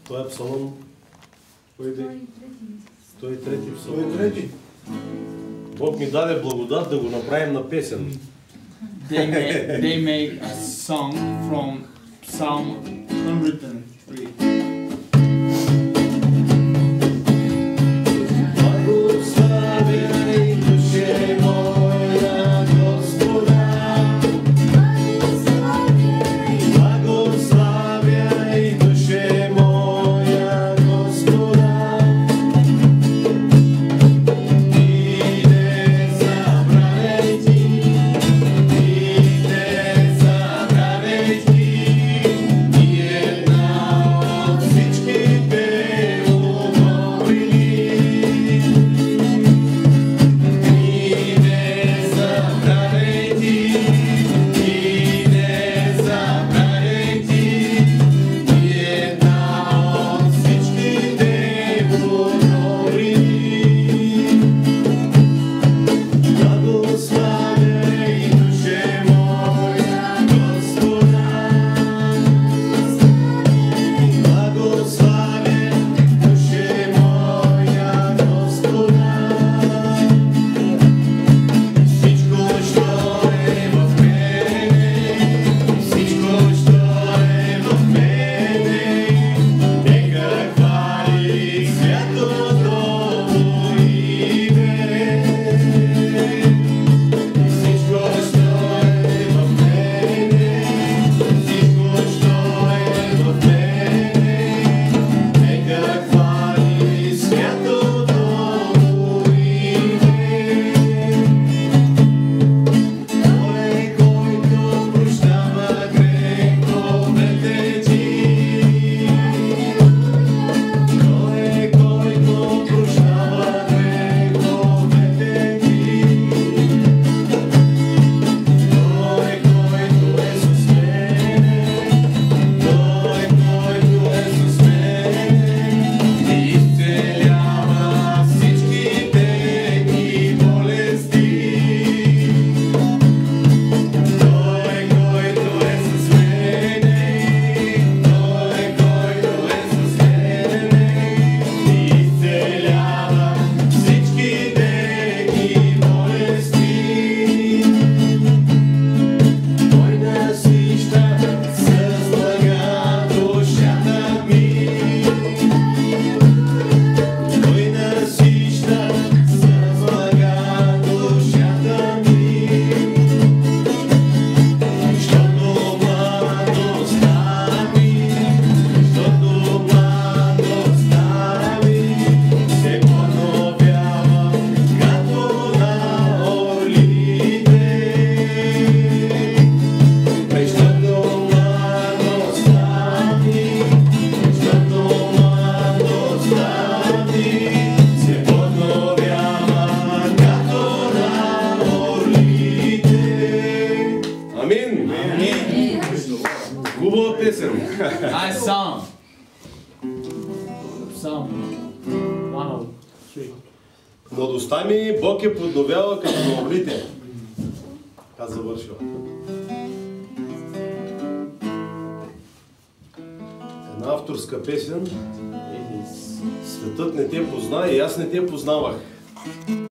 Това е псалом 103 псалом. 103. Бог ми даде благодат да го направим на песен. They made a song from Psalm 103. Хубава песен. Nice song. Psalm 103. Младостта ми Бог е подновява като на орлите. Така завършва. Една авторска песен. Светът не те позна и аз не те познавах.